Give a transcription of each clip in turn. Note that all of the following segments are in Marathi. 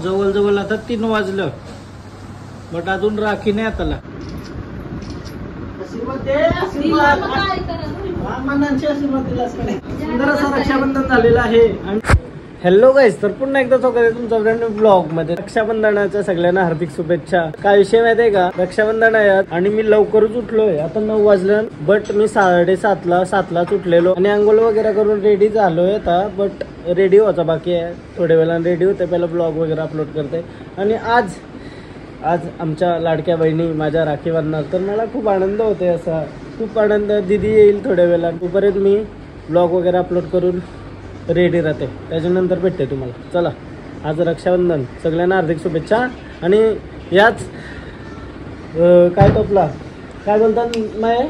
जवळ जवळ आता 3 वाजलं, बट अजून राखी नाही आताला. सुंदर असं रक्षाबंधन झालेलं आहे. हॅलो गाईस, तर पुन्हा एकदा स्वागत आहे तुमचं ब्रँड न्यू ब्लॉग मध्ये. रक्षाबंधनाच्या सगळ्यांना हार्दिक शुभेच्छा. काय विषय माहितीये का, रक्षाबंधन आहे आणि मी लवकरच उठलोय. आता 9 वाजलं, बट मी 7:30लाच उठलेलो आणि आंघोळ वगैरे करून रेडी झालोय आता. बट रेडी व्हायचा बाकी आहे, थोड्या वेळाने रेडी होते. पहिला ब्लॉग वगैरे अपलोड करते. आणि आज आमच्या लाडक्या बहिणी माझ्या राखी बांधणार, तर मला खूप आनंद होते. असा खूप आनंद. दिदी येईल थोड्या वेळा, तोपर्यंत मी ब्लॉग वगैरे अपलोड करून रेडी राहते. त्याच्यानंतर भेटते तुम्हाला. चला, आज रक्षाबंधन, सगळ्यांना हार्दिक शुभेच्छा. आणि याच काय टोपला काय बोलतात माय,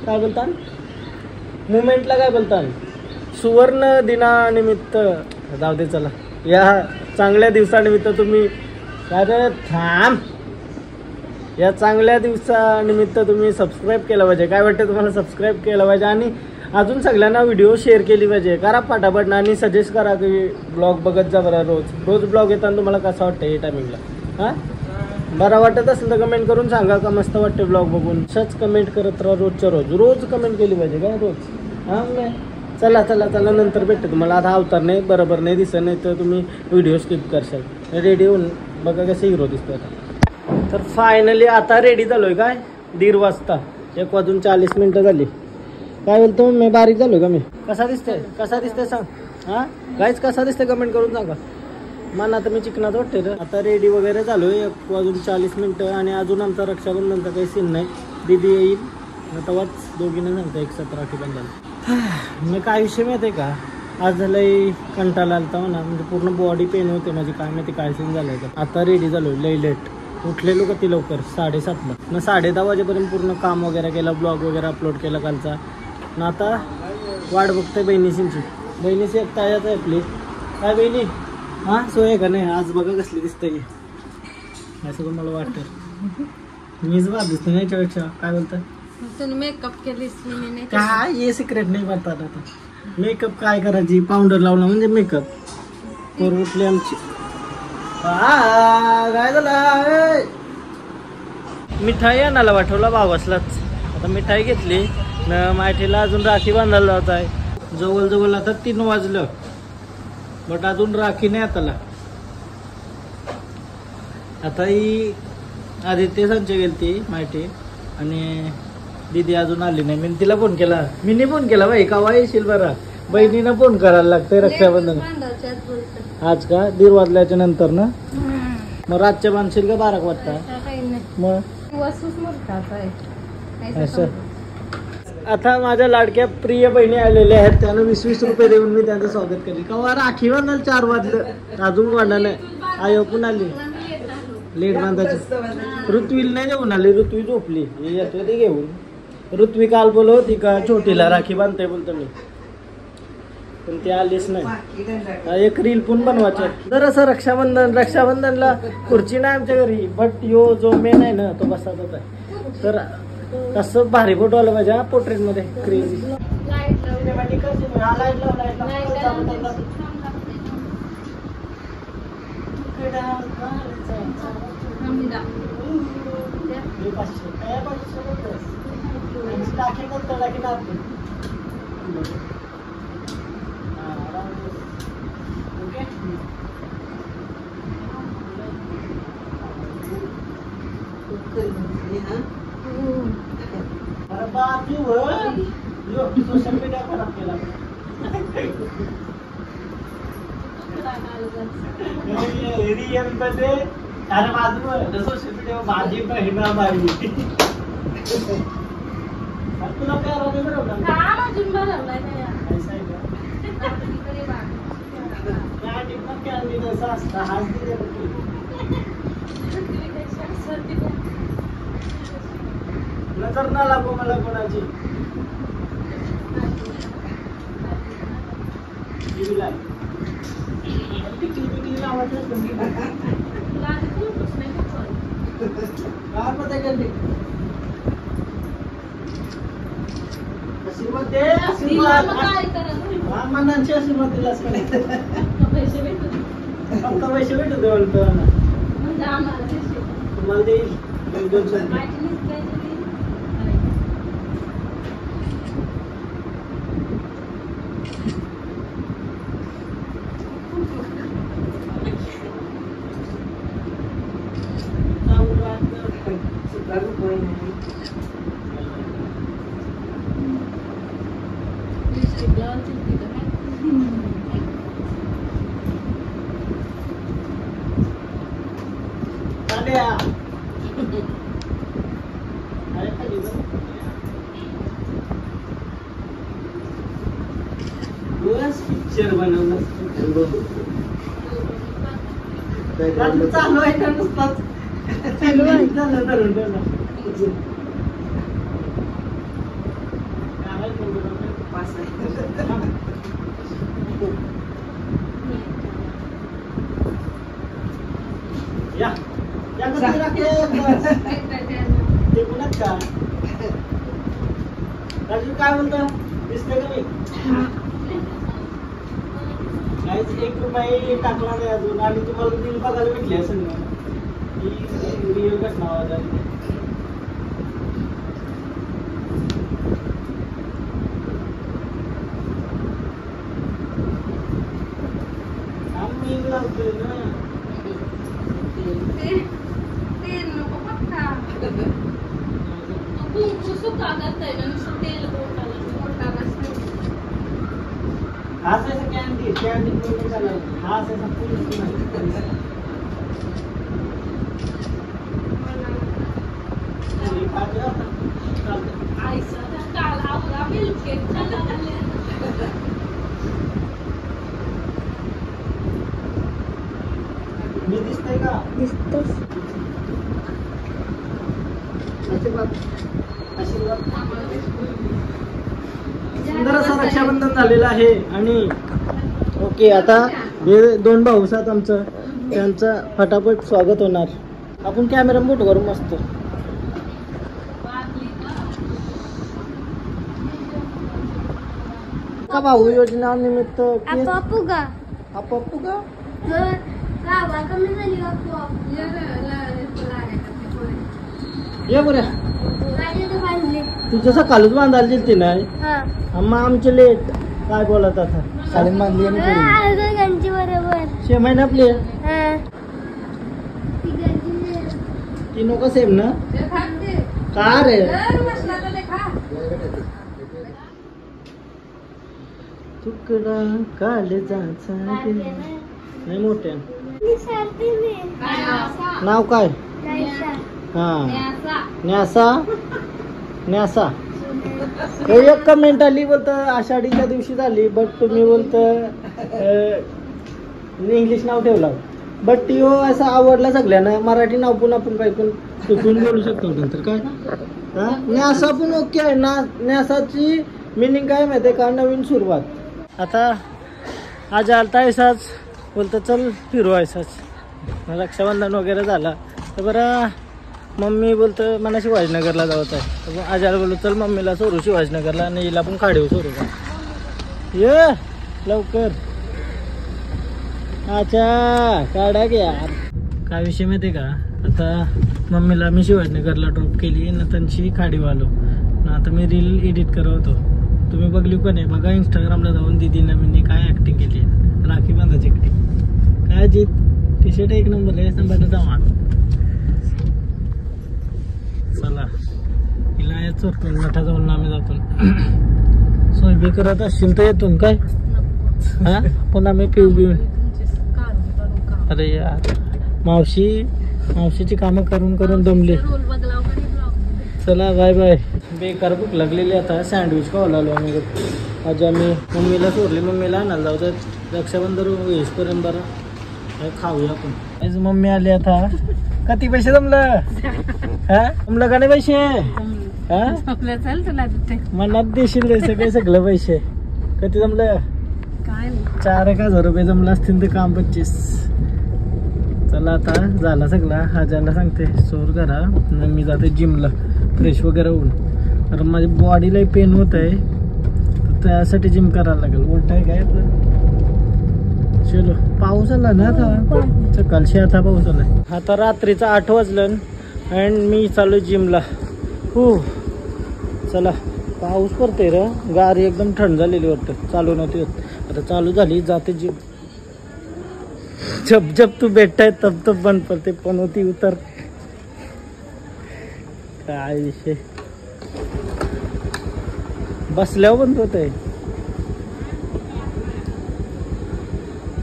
काय बोलतात मुमेंटला, काय बोलतात सुवर्ण दिनानिमित्त, जाऊ दे. चला, या चांगल्या दिवसानिमित्त तुम्ही काय थांब, या चांगल्या दिवसानिमित्त तुम्ही सबस्क्राईब केलं पाहिजे. काय वाटतं तुम्हाला, सबस्क्राईब केलं पाहिजे आणि अजून सगळ्यांना व्हिडिओ शेअर केली पाहिजे. करा पाठापाठ आणि सजेस्ट करा की ब्लॉग बघत जा बरं. रोज ब्लॉग येताना तुम्हाला कसं वाटतं हे टायमिंगला. हां, बरं वाटत असेल तर कमेंट करून सांगा का मस्त वाटते ब्लॉग बघून. सच कमेंट करत राहा रोजच्या रोज कमेंट केली पाहिजे काय रोज. हां, चला नंतर भेटते तुम्हाला. आता अवतार नाही, बरोबर नाही दिसत, नाही तर तुम्ही व्हिडिओ स्किप करशाल. रेडी होऊन बघा कसं हिरो दिसतो आता. तर फायनली आता रेडी झालोय. काय 1:30 वाजता, 1:40 झाली. काय बोलतो मी, बारीक झालोय का मी? कसा दिसते सांग. हां गाईच, कसा दिसते कमेंट करून सांगा. मला आता मी चिकनात वाटते तर. आता रेडी वगैरे झालोय, 1:40 आणि अजून आमचा रक्षाबंधनचा काही सीन नाही. दीदी येईल तेव्हाच दोघींना सांगतो एक साथ राखी बांधायला. मी काय विषय माहिती आहे का, आज झालंय कंटाळा आलता म्हणा, म्हणजे पूर्ण बॉडी पेन होते माझी. काय माहिती काय सीन झालंय तर. आता रेडी झालोय लई लेट. उठलेलो का ती लवकर 7:30ला, मग 10:30 वाजेपर्यंत पूर्ण काम वगैरे केलं, ब्लॉग वगैरे अपलोड केला कालचा. ना आता वाट बघते बहिणीची एक तायाच आहे आपली. काय बहिणी, हां सोय का नाही आज बघा कसली दिसते असं तुम्हाला वाटतं. मीच बात दिसते नाही याच्यापेक्षा. काय बोलतात, मेकअप केलीस काय हे सिक्रेट नाही करतात. आता मेकअप काय करायची, पावडर लावला म्हणजे मेकअप. पोर उठली आमची. काय झालं, मिठाई आणायला पाठवला भावासलाच. आता मिठाई घेतली न माठीला अजून राखी बांधायला जात आहे. जवळ आता 3 वाजलं, बट अजून राखी नाही आताला. आता ही आदित्य संचय गेलती माहिती आणि दीदी अजून आली नाही. मी तिला फोन केला, मीनी फोन केला बाई कवा येशील बरं. बहिणीनं फोन करायला लागतंय रक्षाबंधन. आज का 1:30 वाजल्याच्या नंतर ना. मग रातच्या बांधशील का 12 वाजता. मग असं. आता माझ्या लाडक्या प्रिय बहिणी आलेल्या आहेत, त्यांना 20-20 रुपये देऊन मी त्यांचं स्वागत केले. कवा राखी बांधायला 4 वाजलं, अजून वाढला नाही. आई पण आली लेट बांधायची. ऋत्वीला नाही जेवून आली, ऋत्वी झोपली. येतो ते घेऊन. ऋत्वी काल बोलव होती का छोटीला राखी बांधते बोलतो मी, पण ती आलीच नाही. एक रील पण बनवायची. तर असं रक्षाबंधनला खुर्ची नाही आमच्या घरी, बट यो जो मेन आहे ना तो बसाच होता. तर कसं भारी फोटो आलं माझ्या पोर्ट्रेट मध्ये. क्रेझी सोशल मीडिया खराब केला. अरे माझं सोशल मीडिया माझी बहिणा बाई. तुला काय नजर ना लागो मला कोणाची. आशीर्वाद आशीर्वाद दिलास का नाही. फक्त पैसे भेटत बोलतो तुम्हाला देईल 1-200. पिक्चर बनवलं चालू आहे का नुसताच चालू आहे झालं धरून ते पुण्यात का राजू काय बोलतो दिसतंय का मी काहीच 1 रुपया टाकला नाही अजून आणि तुम्हाला बिल बघायला भेटली असेल ना ही रिअल घटना आवाज आहे आम्ही लावतोय ना हाच ऐसा कॅन्टीन हाच ऐसा मी दिसतंय का सुंदर असं रक्षाबंधन झालेलं आहे आणि ओके आता हे 2 भाऊ आहेत आमचं त्यांचं फटाफट स्वागत होणार आपण कॅमेरा मोठं करू मस्त का भाऊ योजना निमित्त पप्पू का ये बऱ्या तुझं सकाळच बांधायला दिलती नाही मग आमचे लेट काय बोलत आता साडी बांधली बरोबर 6 महिने आपले ती नको सेम ना का रे तुकडा काळजाचा नाही मोठ्या नाव काय हा न्यासा एक कमेंट आली बोलत आषाढीच्या दिवशी झाली बट तुम्ही बोलत इंग्लिश नाव ठेवलं बट ती असं आवडला सगळ्यांना मराठी नाव पण आपण काही पण चुकून बोलू शकतो नंतर काय न्यासा पण ओके आहे ना न्यासाची मिनिंग काय माहिती आहे का नवीन सुरुवात आता आज आलता ऐसाच बोलतं चल फिरू ऐसाच रक्षाबंधन वगैरे झाला तर बरं मम्मी बोलतं मला शिवाजीनगरला जावत आहे तर आजाला बोललो चल मम्मीला सोडू शिवाजीनगरला आणि हिला पण खाडीव सोडू का ये लवकर अच्छा काढा की यार काय विषय माहिती आहे का आता मम्मीला मी शिवाजीनगरला ड्रॉप केली ना त्यांची खाडीव आलो ना आता मी रील एडिट करत होतो तुम्ही बघली का नाही बघा इंस्टाग्रामला जाऊन दीदीनं मी काय ॲक्टिंग केली राखी बांधायची ॲक्टिंग काय जीत टी शर्ट 1 नंबर आहे संभाजी जावा चला हिला या चोरतून मठा जाऊन आम्ही जातो सोयबी करत असशील तर येतून काय हा पण आम्ही पिऊ बिऊन अरे यार मावशीची कामं करून करून दमली चला बाय बाय बेकार भूक लागलेली आता सँडविच खायला आलो आम्ही आज आम्ही मम्मीला सोडली मम्मीला आणायला जाऊ तर रक्षाबंधन येईपर्यंत बरं खाऊया आपण आज मम्मी आली आता किती पैसे जमलं हा जमलं का नाही पैसे मनात देशील सगळं पैसे किती जमलं 4,000 रुपये जमलं असतील तर काम 25 चला आता झाला सगळा आजाला सांगते सोर करा मी जाते जिमला फ्रेश वगैरे होऊन कारण माझी बॉडीला पेन होत आहे त्यासाठी जिम करायला लागेल उलट आहे काय आपलं चलो पाऊस आला ना आता सकाळशी आता पाऊस आलाय. आता रात्रीचा 8 वाजलं अँड मी चालू जिमला. हो चला पाऊस पडतोय रे. गाडी एकदम थंड झालेली वाटतं. चालू नव्हती होत आता चालू झाली. जाते जिम. जब जब तू बैठता है तब तब बंद पडते पण होती उतर. काय विषय बसल्यावर बंद होत आहे.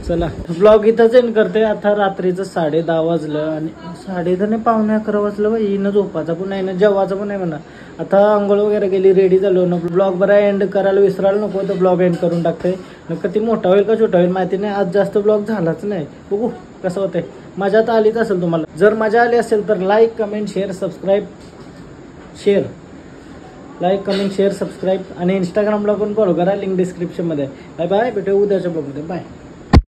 चला ब्लॉग इथंच एंड करते. आता रात्रीचं 10:30 वाजलं आणि 10:30 नाही 11:15 वाजलं बाई. न झोपाचा पण नाही ना जेवायचं पण नाही म्हणा. आता आंघोळ वगैरे गेली रेडी झालो ना. ब्लॉग बरा एंड करायला विसरायला नको तर ब्लॉग एंड करून टाकते. कधी मोठा होईल का छोटा होईल माहिती नाही. आज जास्त ब्लॉग झालाच नाही. बघू कसं होतंय. मजा तर आलीच असेल तुम्हाला. जर मजा आली असेल तर like comment share subscribe share like comment share subscribe आणि इंस्टाग्रामला पण फॉलो करा. लिंक डिस्क्रिप्शनमध्ये. Bye bye. भेटू उद्याच्या ब्लॉगमध्ये. बाय.